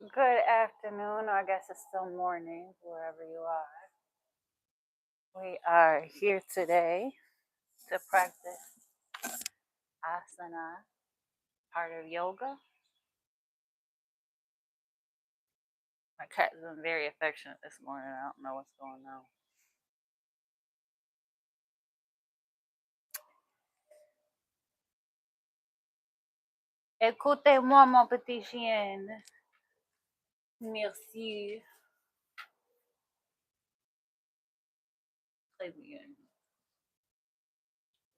Good afternoon, or I guess it's still morning, wherever you are. We are here today to practice Asana, part of yoga. My cat's been very affectionate this morning. I don't know what's going on. Écoutez-moi, mon petit chien. Merci. Très bien.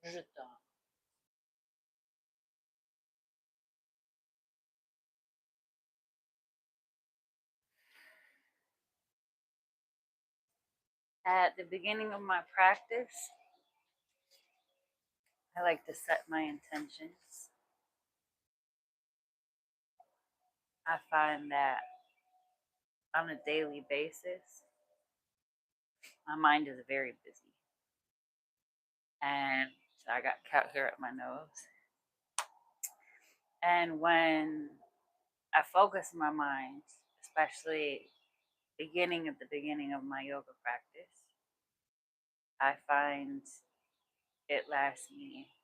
Je t'aime. At the beginning of my practice, I like to set my intentions. I find that on a daily basis, my mind is very busy. And I got cat hair at my nose. And when I focus my mind, especially at the beginning of my yoga practice, I find it lasts me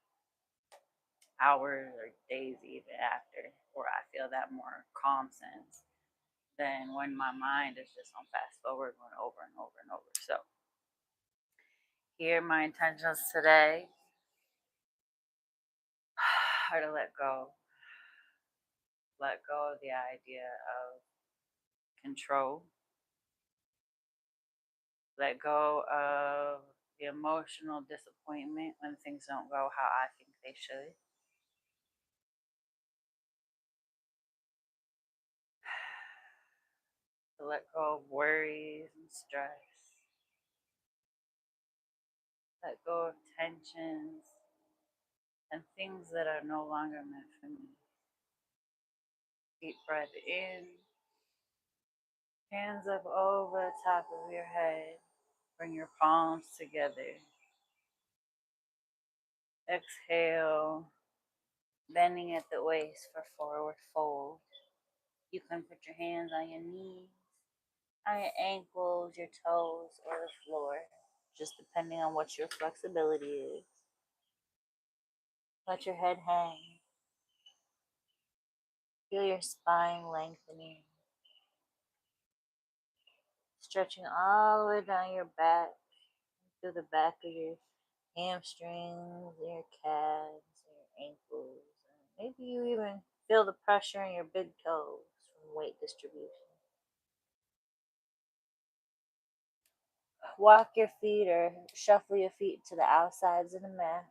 hours or days even after, where I feel that more calm sense than when my mind is just on fast forward going over and over and over. So here my intentions today are to let go of the idea of control, let go of the emotional disappointment when things don't go how I think they should. To let go of worries and stress. Let go of tensions and things that are no longer meant for me. Deep breath in, hands up over the top of your head. Bring your palms together. Exhale, bending at the waist for forward fold. You can put your hands on your knees, on your ankles, your toes, or the floor, just depending on what your flexibility is. Let your head hang. Feel your spine lengthening, stretching all the way down your back, through the back of your hamstrings, your calves, your ankles. And maybe you even feel the pressure in your big toes from weight distribution. Walk your feet or shuffle your feet to the outsides of the mat.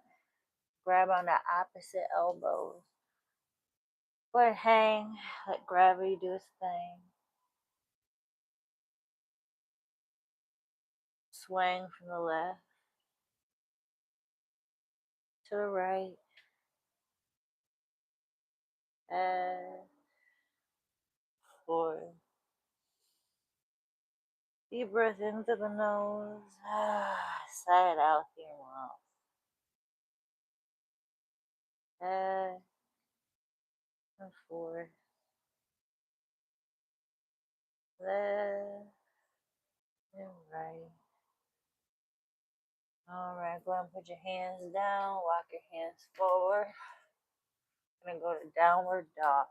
Grab on the opposite elbows. Let it hang. Let gravity do its thing. Swing from the left to the right. And forward. Deep breath into the nose. Sigh it out through your mouth. And forward. Left and right. Alright, go ahead and put your hands down. Walk your hands forward. We're going to go to downward dog,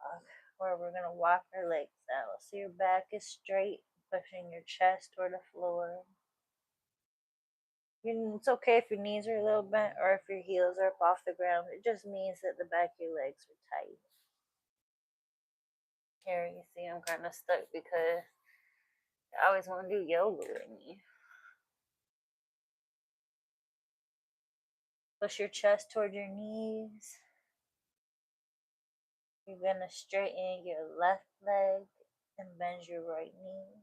where we're going to walk our legs out. So your back is straight, pushing your chest toward the floor. It's okay if your knees are a little bent or if your heels are up off the ground. It just means that the back of your legs are tight. Here you see I'm kind of stuck because I always want to do yoga with me. Push your chest toward your knees. You're going to straighten your left leg and bend your right knee.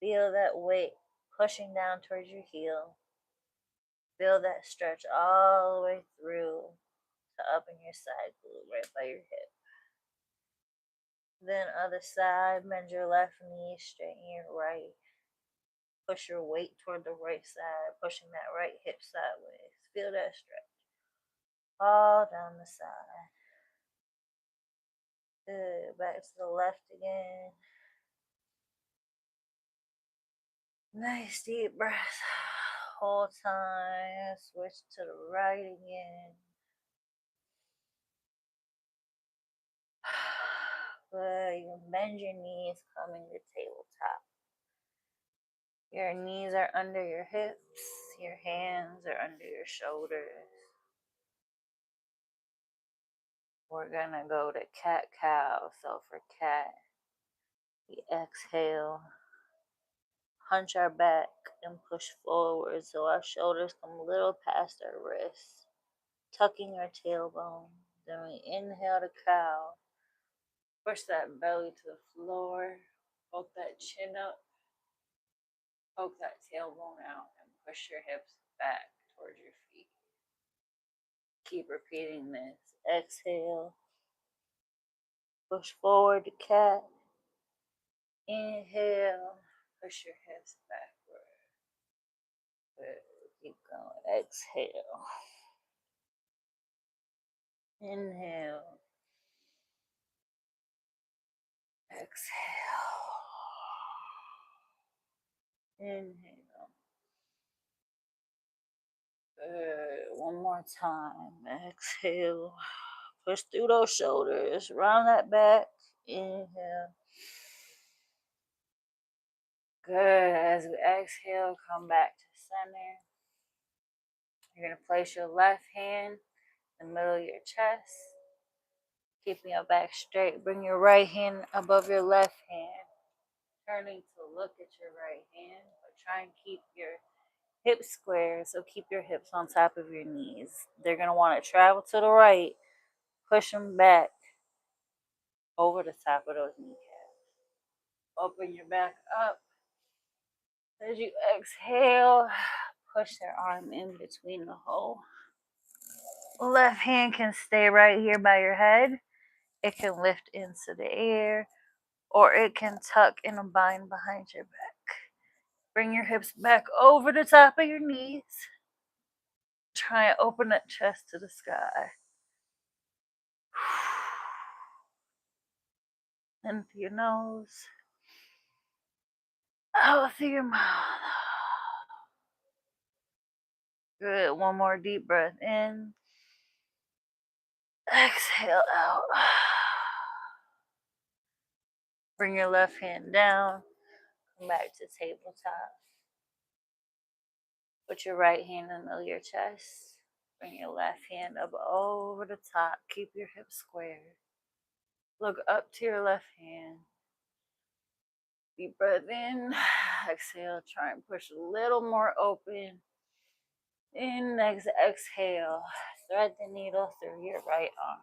Feel that weight pushing down towards your heel. Feel that stretch all the way through to up in your side glute, right by your hip. Then other side, bend your left knee, straighten your right. Push your weight toward the right side, pushing that right hip sideways. Feel that stretch all down the side. Good. Back to the left again. Nice deep breath. Whole time. Switch to the right again. Good. You can bend your knees, coming to tabletop. Your knees are under your hips. Your hands are under your shoulders. We're gonna go to cat-cow. So for cat, we exhale, hunch our back, and push forward so our shoulders come a little past our wrists, tucking our tailbone. Then we inhale to cow. Push that belly to the floor. Poke that chin up. Poke that tailbone out and push your hips back towards your feet. Keep repeating this. Exhale. Push forward to cat. Inhale. Push your hips backward. Good. Keep going. Exhale. Inhale. Exhale. Inhale. Good. One more time. Exhale. Push through those shoulders. Round that back. Inhale. Good. As we exhale, come back to center. You're going to place your left hand in the middle of your chest. Keeping your back straight. Bring your right hand above your left hand. Turning to look at your right hand. But try and keep your hips square. So keep your hips on top of your knees. They're going to want to travel to the right. Push them back over the top of those kneecaps. Open your back up. As you exhale, push their arm in between the hole. Left hand can stay right here by your head. It can lift into the air, or it can tuck in a bind behind your back. Bring your hips back over the top of your knees. Try and open that chest to the sky. In through your nose. Out through your mouth. Good. One more deep breath in. Exhale out. Bring your left hand down. Come back to tabletop. Put your right hand in the middle of your chest. Bring your left hand up over the top. Keep your hips square. Look up to your left hand. Deep breath in. Exhale. Try and push a little more open. In. Exhale. Thread the needle through your right arm.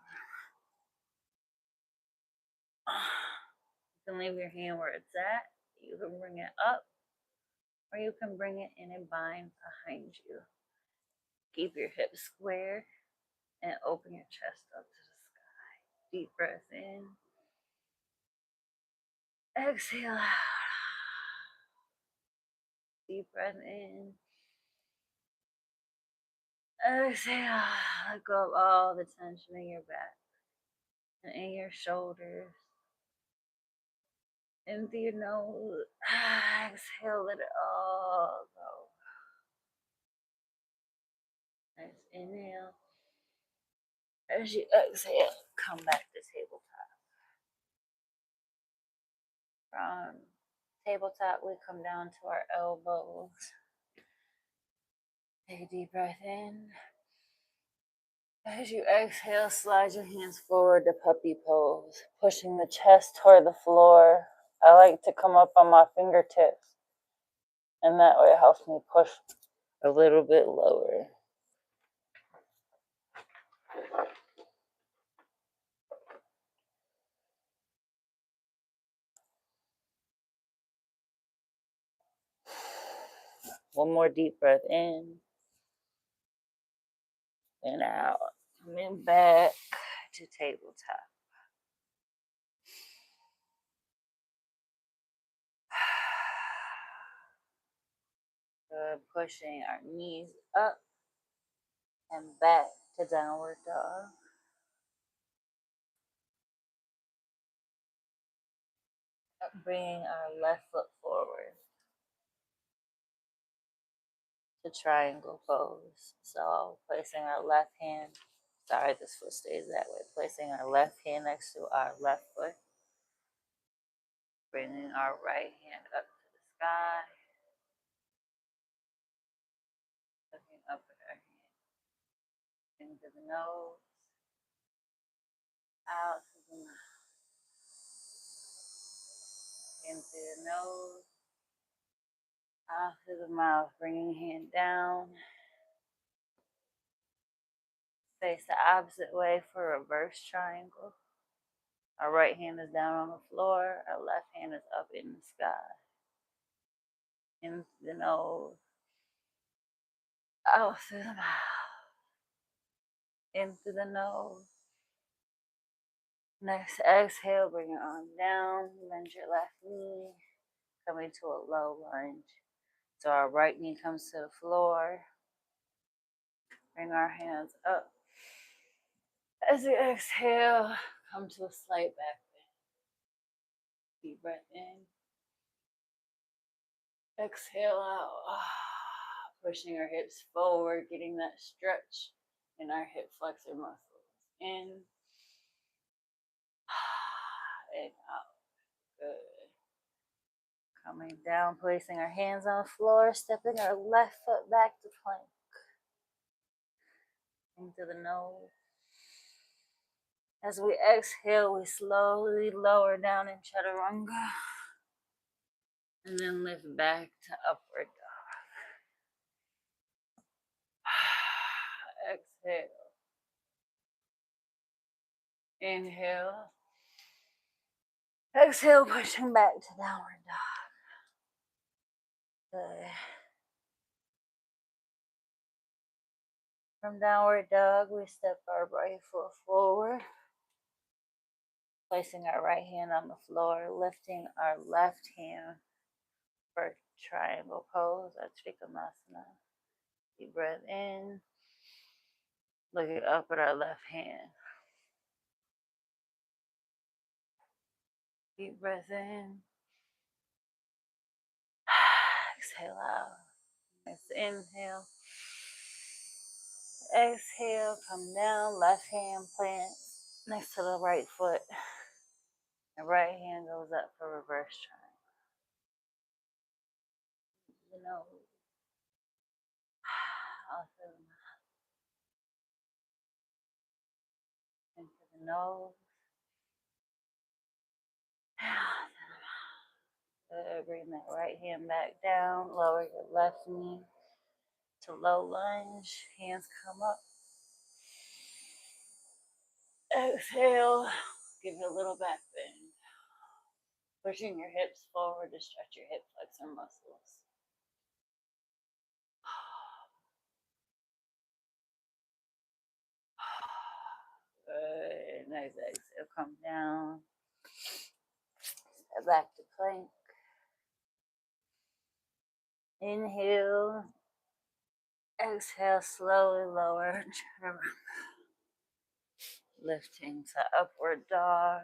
You can leave your hand where it's at. You can bring it up, or you can bring it in a bind behind you. Keep your hips square and open your chest up to the sky. Deep breath in. Exhale out. Deep breath in. Exhale. Let go of all the tension in your back and in your shoulders. In through your nose. Exhale, let it all go. Nice inhale. As you exhale, come back to tabletop. From tabletop, we come down to our elbows. Take a deep breath in. As you exhale, slide your hands forward to puppy pose, pushing the chest toward the floor. I like to come up on my fingertips, and that way it helps me push a little bit lower. One more deep breath in and out. And back to tabletop. Good. Pushing our knees up and back to downward dog. Bringing our left foot forward to triangle pose. So placing our left hand, sorry, this foot stays that way. Placing our left hand next to our left foot. Bringing our right hand up to the sky. Looking up at our hand. Into the nose. Out to the mouth. Into the nose. Out to the mouth. Bringing hand down. Face the opposite way for a reverse triangle. Our right hand is down on the floor. Our left hand is up in the sky. Into the nose. Out through the mouth. Into the nose. Next exhale, bring your arm down. Bend your left knee. Coming to a low lunge. So our right knee comes to the floor. Bring our hands up. As you exhale, come to a slight back bend. Deep breath in. Exhale out. Pushing our hips forward, getting that stretch in our hip flexor muscles. In and out. Good. Coming down, placing our hands on the floor, stepping our left foot back to plank. Into the nose. As we exhale, we slowly lower down in chaturanga. And then lift back to upward dog. Exhale. Inhale. Exhale, pushing back to downward dog. Good. From downward dog, we step our right foot forward. Placing our right hand on the floor, lifting our left hand for triangle pose at Trikonasana. Deep breath in. Looking up at our left hand. Deep breath in. Exhale out. Nice inhale. Exhale, come down. Left hand plant next to the right foot. The right hand goes up for reverse triangle. The nose. Out through the mouth. Into the nose. Out through the mouth. Good. Bring that right hand back down. Lower your left knee to low lunge. Hands come up. Exhale. Give it a little back bend. Pushing your hips forward to stretch your hip flexor muscles. Good. Nice exhale. Come down. Step back to plank. Inhale. Exhale. Slowly lower. Lifting to upward dog.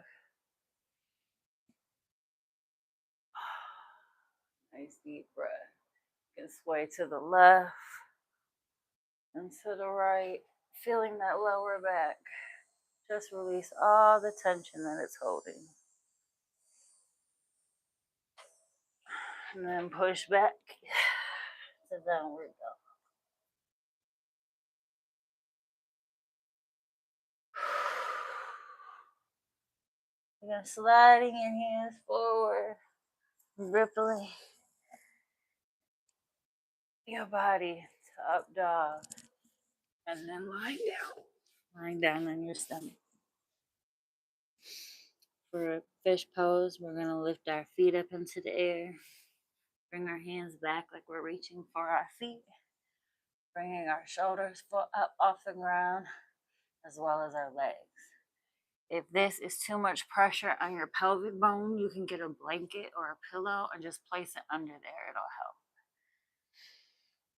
Nice deep breath. You can sway to the left and to the right. Feeling that lower back. Just release all the tension that it's holding. And then push back to downward dog. You're going to sliding your hands forward, rippling your body to up dog. And then lying down. Lying down on your stomach. For a fish pose, we're going to lift our feet up into the air. Bring our hands back like we're reaching for our feet. Bringing our shoulders up off the ground, as well as our legs. If this is too much pressure on your pelvic bone, you can get a blanket or a pillow and just place it under there. It'll help.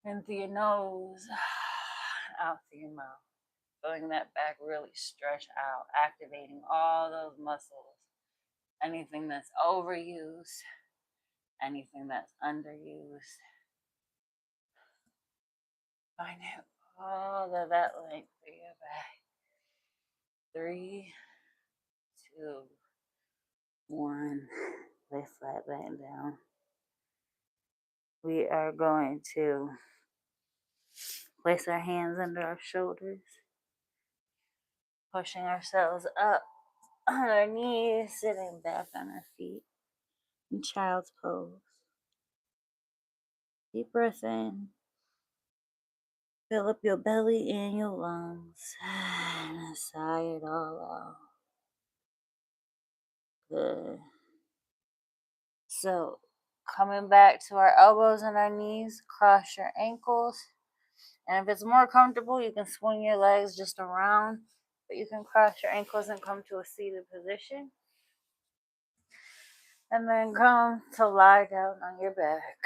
In through your nose, out through your mouth. Feeling that back really stretch out, activating all those muscles anything that's overused, anything that's underused. Find it all of that length for your back. 3, 2, 1. Lay flat back down. We are going to place our hands under our shoulders, pushing ourselves up on our knees, sitting back on our feet in child's pose. Deep breath in. Fill up your belly and your lungs. And sigh it all out. Good. So, coming back to our elbows and our knees, cross your ankles. And if it's more comfortable, you can swing your legs just around, but you can cross your ankles and come to a seated position. And then come to lie down on your back.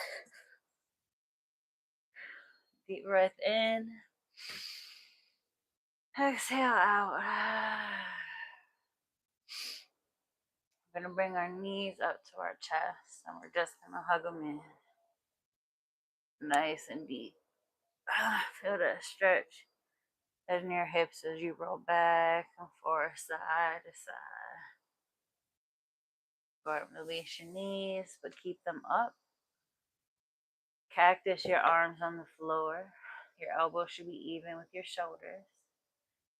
Deep breath in. Exhale out. We're going to bring our knees up to our chest, and we're just going to hug them in. Nice and deep. Feel that stretch in your hips as you roll back and forth, side to side. Go ahead and release your knees, but keep them up. Cactus your arms on the floor. Your elbows should be even with your shoulders.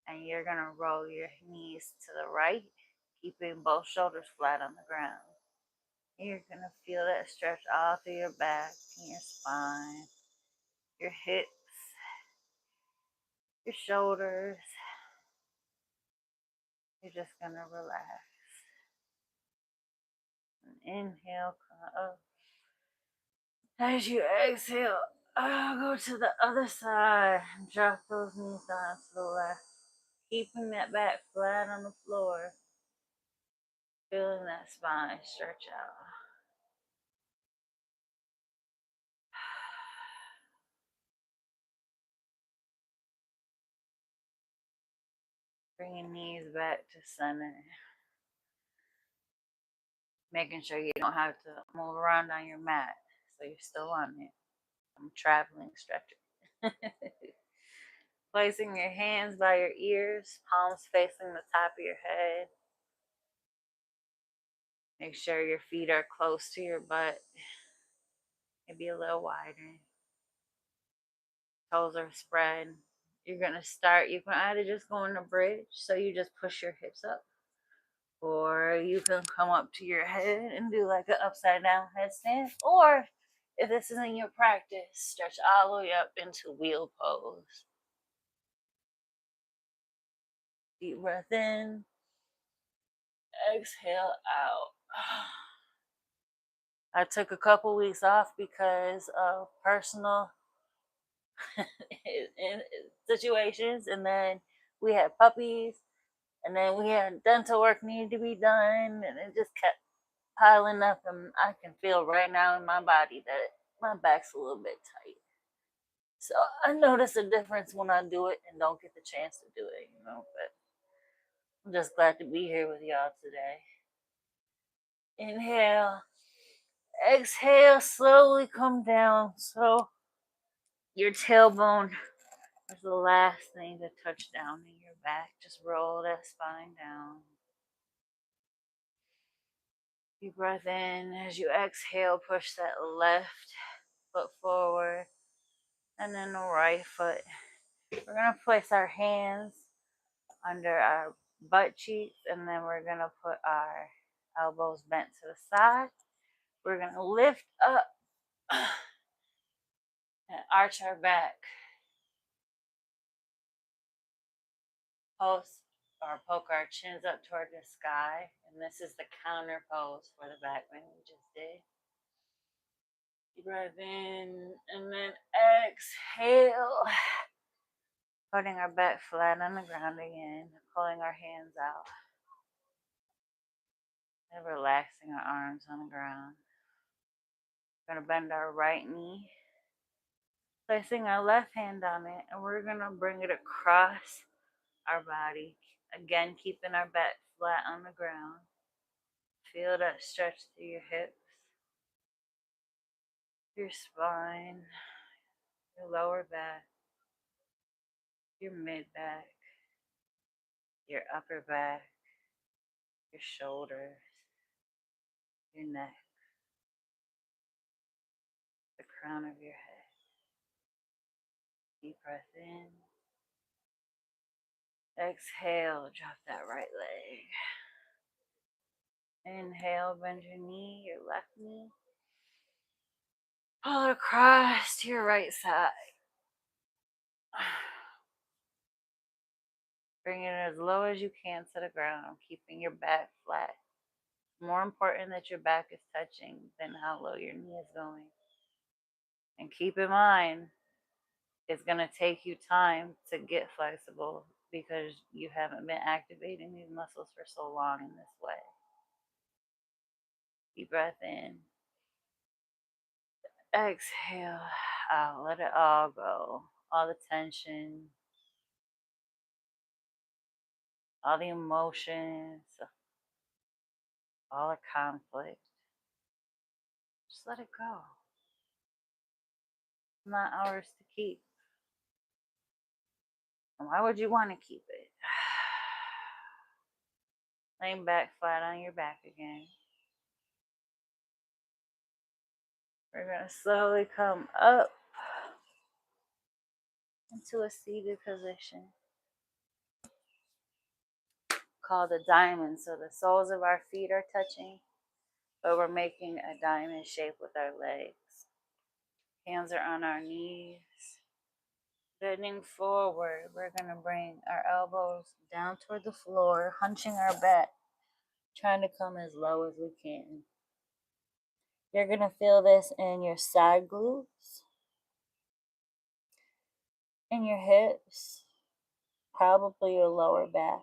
And you're going to roll your knees to the right, keeping both shoulders flat on the ground. You're going to feel that stretch all through your back and your spine, your hips, your shoulders. You're just going to relax. And inhale, come up. As you exhale, go to the other side and drop those knees down to the left. Keeping that back flat on the floor. Feeling that spine stretch out. Bring your knees back to center. Making sure you don't have to move around on your mat. So you're still on it. I'm traveling stretcher. Placing your hands by your ears, palms facing the top of your head. Make sure your feet are close to your butt. Maybe a little wider. Toes are spread. You're going to start, you can either just go in a bridge, so you just push your hips up. Or you can come up to your head and do like an upside down headstand. Or if this isn't your practice, stretch all the way up into wheel pose. Deep breath in. Exhale out. I took a couple weeks off because of personal situations, and then we had puppies, and then we had dental work needed to be done, and it just kept piling up, and I can feel right now in my body that my back's a little bit tight. So I notice a difference when I do it and don't get the chance to do it, but I'm just glad to be here with y'all today. Inhale. Exhale, slowly come down. So your tailbone is the last thing to touch down in your back. Just roll that spine down. Deep breath in. As you exhale, push that left foot forward and then the right foot. We're going to place our hands under our butt cheeks, and then we're going to put our elbows bent to the side. We're going to lift up and arch our back. Poke our chins up toward the sky. And this is the counter pose for the back bend we just did. Deep breath in and then exhale. Putting our back flat on the ground again. Pulling our hands out. And relaxing our arms on the ground. We're going to bend our right knee. Placing our left hand on it. And we're going to bring it across our body. Again, keeping our back flat on the ground. Feel that stretch through your hips, your spine, your lower back, your mid back, your upper back, your shoulders, your neck, the crown of your head. Deep breath in. Exhale, drop that right leg. Inhale, bend your knee, your left knee. Pull it across to your right side. Bring it as low as you can to the ground, keeping your back flat. More important that your back is touching than how low your knee is going. And keep in mind, it's going to take you time to get flexible because you haven't been activating these muscles for so long in this way. Deep breath in. Exhale out. Let it all go. All the tension, all the emotions, all the conflict. Just let it go. It's not ours to keep. And why would you want to keep it? Laying back flat on your back again. We're going to slowly come up into a seated position called a diamond. So the soles of our feet are touching, but we're making a diamond shape with our legs. Hands are on our knees. Bending forward, we're going to bring our elbows down toward the floor, hunching our back, trying to come as low as we can. You're going to feel this in your side glutes, in your hips, probably your lower back,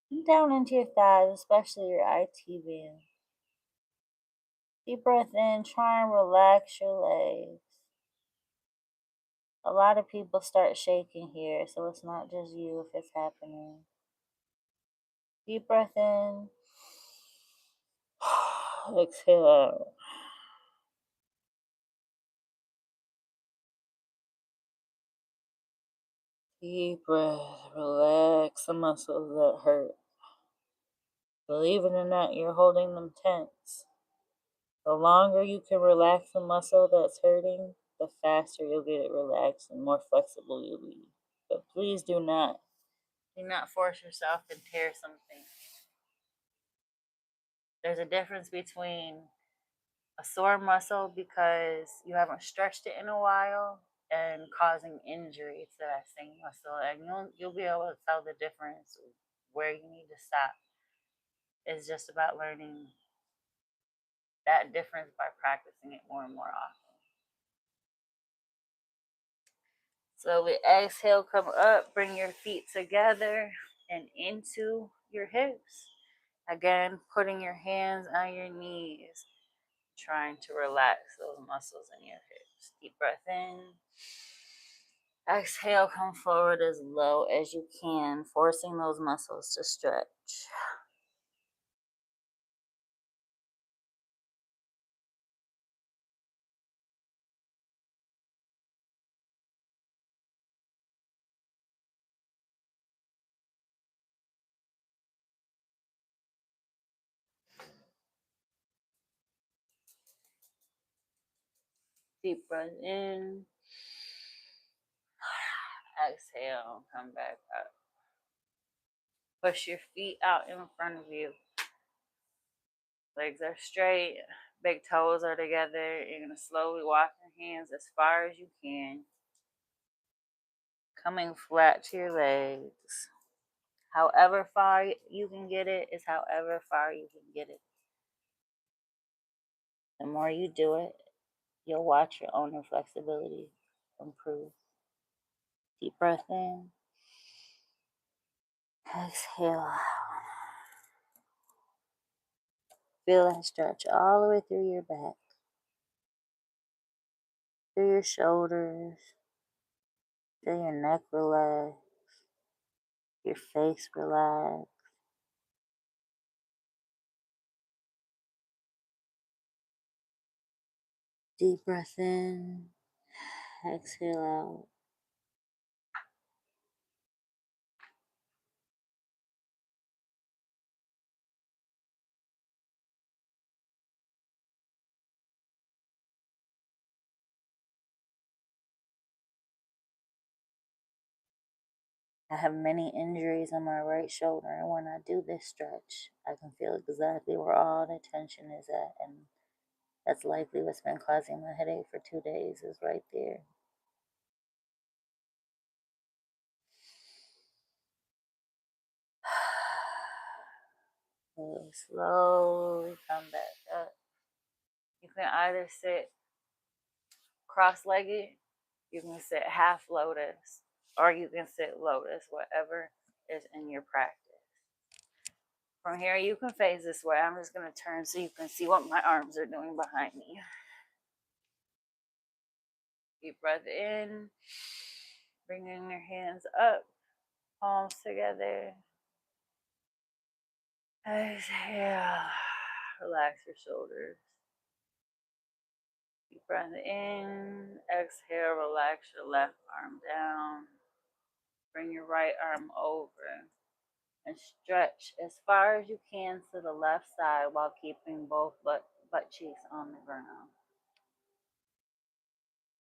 and down into your thighs, especially your IT band. Deep breath in, try and relax your legs. A lot of people start shaking here, so it's not just you if it's happening. Deep breath in. Exhale out. Deep breath. Relax the muscles that hurt. Believe it or not, you're holding them tense. The longer you can relax the muscle that's hurting, the faster you'll get it relaxed and more flexible you'll be. But please do not force yourself and tear something. There's a difference between a sore muscle because you haven't stretched it in a while and causing injury to that same muscle. And you'll be able to tell the difference where you need to stop. It's just about learning that difference by practicing it more and more often. So we exhale, come up, bring your feet together and into your hips. Again, putting your hands on your knees, trying to relax those muscles in your hips. Deep breath in. Exhale, come forward as low as you can, forcing those muscles to stretch. Deep breath in. Exhale, come back up. Push your feet out in front of you. Legs are straight, big toes are together. You're going to slowly walk your hands as far as you can. Coming flat to your legs. However far you can get it is however far you can get it. The more you do it, you'll watch your own flexibility improve. Deep breath in. Exhale. Feel that stretch all the way through your back, through your shoulders, feel your neck relax, your face relax. Deep breath in, exhale out. I have many injuries on my right shoulder, and when I do this stretch, I can feel exactly where all the tension is at, and that's likely what's been causing my headache for 2 days, is right there. We'll slowly come back up. You can either sit cross-legged, you can sit half lotus, or you can sit lotus, whatever is in your practice. From here, you can face this way. I'm just going to turn so you can see what my arms are doing behind me. Deep breath in, bringing your hands up, palms together. Exhale, relax your shoulders. Deep breath in, exhale, relax your left arm down. Bring your right arm over and stretch as far as you can to the left side while keeping both butt cheeks on the ground.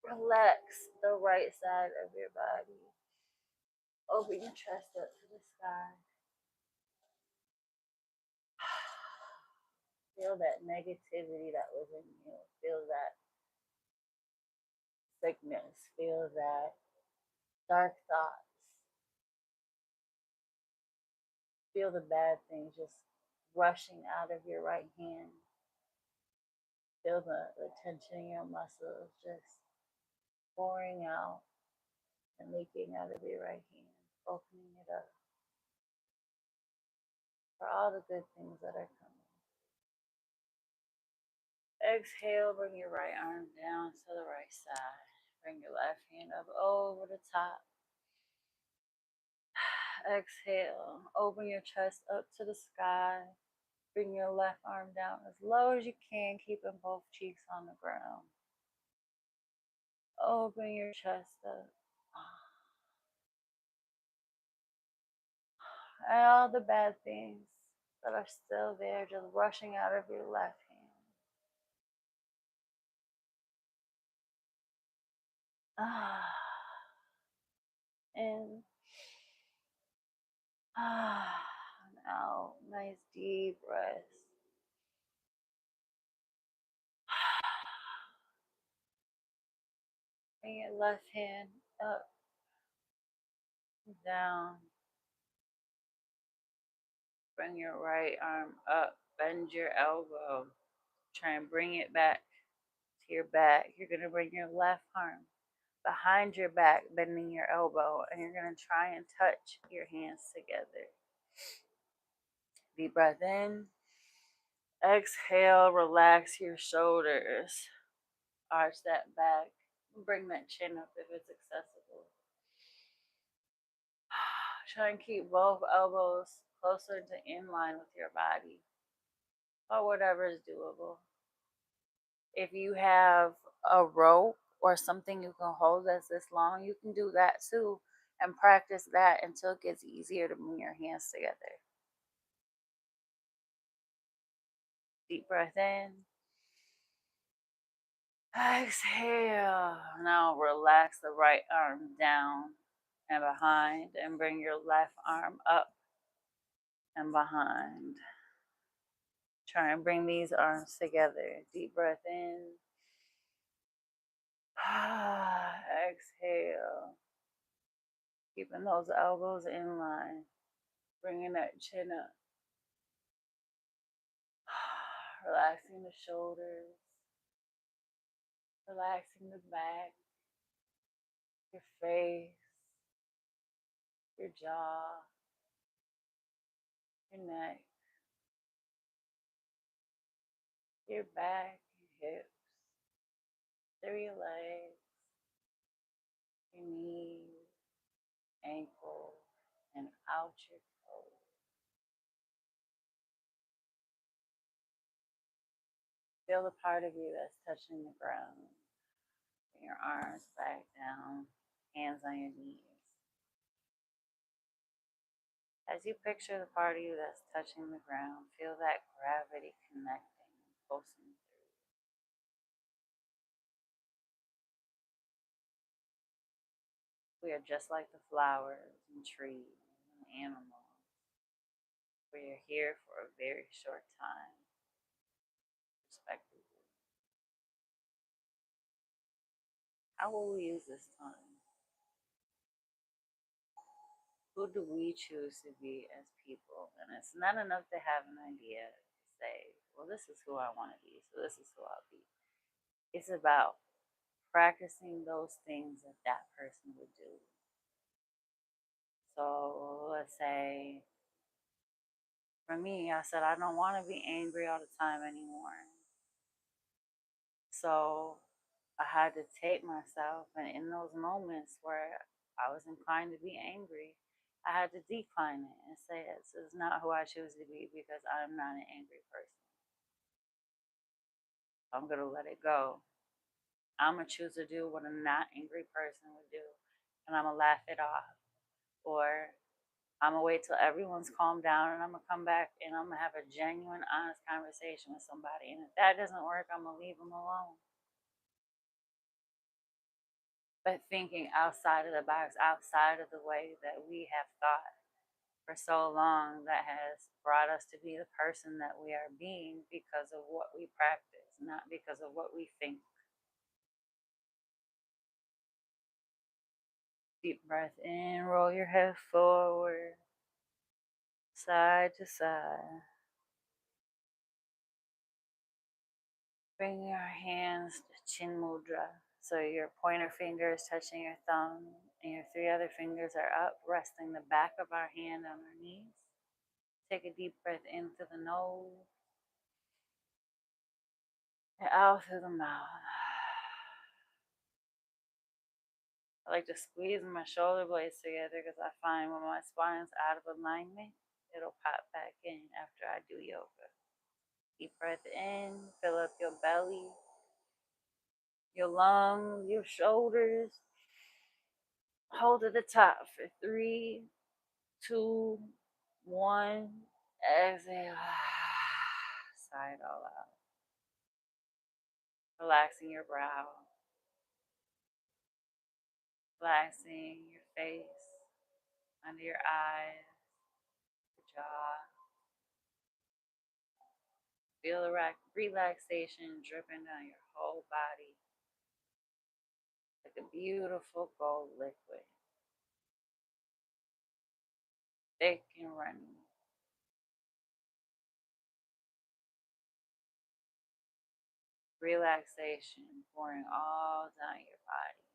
Relax the right side of your body. Open your chest up to the sky. Feel that negativity that was in you. Feel that sickness. Feel that dark thoughts. Feel the bad things just rushing out of your right hand. Feel the tension in your muscles just pouring out and leaking out of your right hand. Opening it up for all the good things that are coming. Exhale, bring your right arm down to the right side. Bring your left hand up over the top. Exhale, open your chest up to the sky. Bring your left arm down as low as you can, keeping both cheeks on the ground. Open your chest up. And all the bad things that are still there, just rushing out of your left hand. In. And out. Nice deep breaths. Bring your left hand up, down. Bring your right arm up. Bend your elbow. Try and bring it back to your back. You're going to bring your left arm behind your back, bending your elbow, and you're going to try and touch your hands together. Deep breath in. Exhale, relax your shoulders. Arch that back. Bring that chin up if it's accessible. Try and keep both elbows closer to in line with your body, or whatever is doable. If you have a rope or something you can hold that's this long, you can do that too and practice that until it gets easier to bring your hands together. Deep breath in. Exhale. Now relax the right arm down and behind and bring your left arm up and behind. Try and bring these arms together. Deep breath in. Exhale. Keeping those elbows in line. Bringing that chin up. Relaxing the shoulders. Relaxing the back. Your face. Your jaw. Your neck. Your back. Your hips. Through your legs. Your knees. Ankles. And out your toes. Feel the part of you that's touching the ground. Bring your arms back down, hands on your knees. As you picture the part of you that's touching the ground, feel that gravity connecting and pulsing through. We are just like the flowers and trees and animals. We are here for a very short time, respectively. How will we use this time? Who do we choose to be as people? And it's not enough to have an idea to say, well, this is who I want to be, so this is who I'll be. It's about practicing those things that that person would do. So let's say, for me, I said, I don't want to be angry all the time anymore. So I had to take myself, and in those moments where I was inclined to be angry, I had to decline it and say, this is not who I choose to be because I'm not an angry person. I'm going to let it go. I'm going to choose to do what a not angry person would do, and I'm going to laugh it off. Or I'm going to wait till everyone's calmed down and I'm going to come back and I'm going to have a genuine, honest conversation with somebody. And if that doesn't work, I'm going to leave them alone. But thinking outside of the box, outside of the way that we have thought for so long, that has brought us to be the person that we are being because of what we practice, not because of what we think. Deep breath in, roll your head forward, side to side. Bring your hands to chin mudra. So your pointer finger is touching your thumb and your three other fingers are up, resting the back of our hand on our knees. Take a deep breath in through the nose and out through the mouth. I like to squeeze my shoulder blades together because I find when my spine's out of alignment, it'll pop back in after I do yoga. Deep breath in, fill up your belly, your lungs, your shoulders. Hold at the top for 3, 2, 1. Exhale. Sigh it all out. Relaxing your brow, relaxing your face, under your eyes, your jaw. Feel the relaxation dripping down your whole body like a beautiful gold liquid, thick and running. Relaxation pouring all down your body,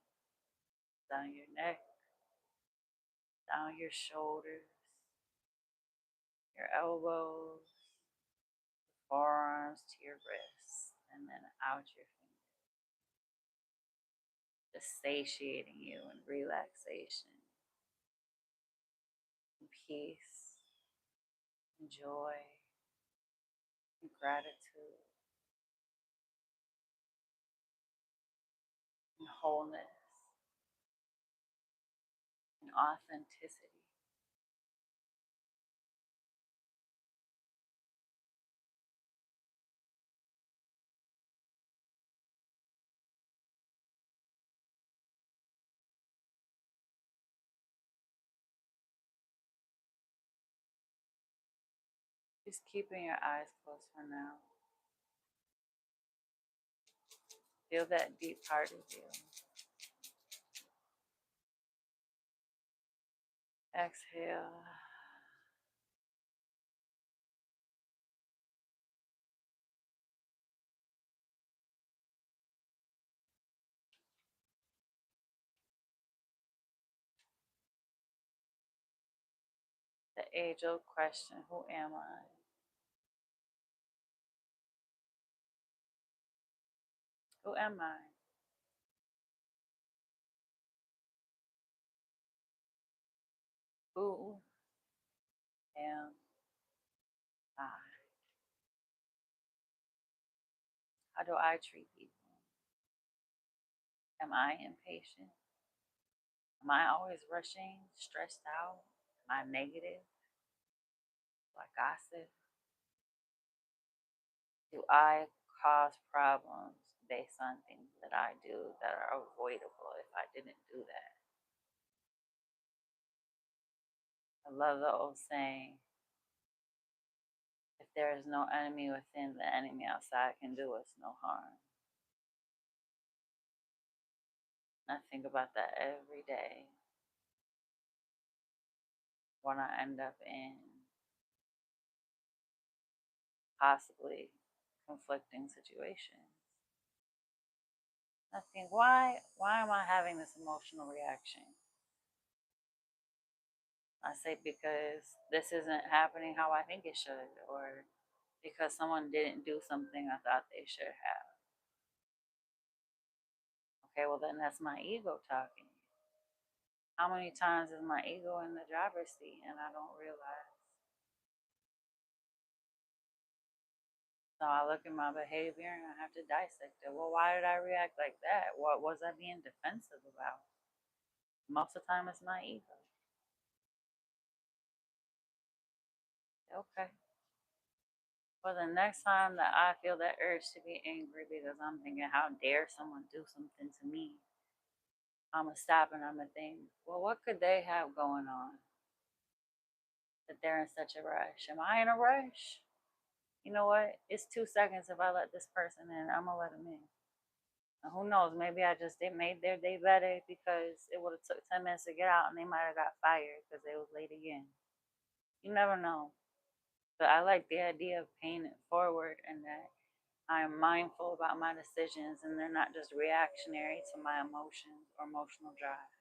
down your neck, down your shoulders, your elbows, forearms to your wrists, and then out your fingers. Just satiating you in relaxation, and peace, and joy, and gratitude, and wholeness, and authenticity. Just keeping your eyes closed for now. Feel that deep part of you. Exhale. The age-old question, who am I? Who am I? Who am I? How do I treat people? Am I impatient? Am I always rushing, stressed out? Am I negative? Do I gossip? Do I cause problems based on things that I do that are avoidable if I didn't do that? I love the old saying, if there is no enemy within, the enemy outside can do us no harm. I think about that every day when I end up in possibly conflicting situations. I think, why am I having this emotional reaction? I say because this isn't happening how I think it should, or because someone didn't do something I thought they should have. Okay, well then that's my ego talking. How many times is my ego in the driver's seat and I don't realize? So I look at my behavior and I have to dissect it. Well, why did I react like that? What was I being defensive about? Most of the time, it's my ego. Okay. Well, the next time that I feel that urge to be angry because I'm thinking, how dare someone do something to me? I'm going to stop and I'm going to think, well, what could they have going on that they're in such a rush? Am I in a rush? You know what? It's 2 seconds if I let this person in. I'm going to let them in. And who knows? Maybe I just did made their day better because it would have took 10 minutes to get out and they might have got fired because they was late again. You never know. But I like the idea of paying it forward and that I'm mindful about my decisions and they're not just reactionary to my emotions or emotional drive.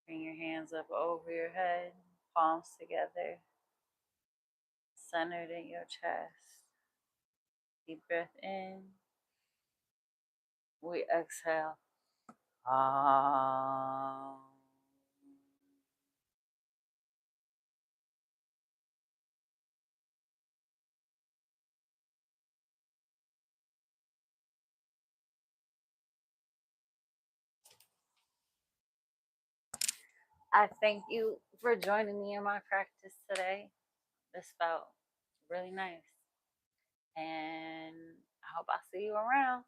Bring your hands up over your head, palms together, centered in your chest. Deep breath in. We exhale. Ah. I thank you for joining me in my practice today. This felt really nice. And I hope I see you around.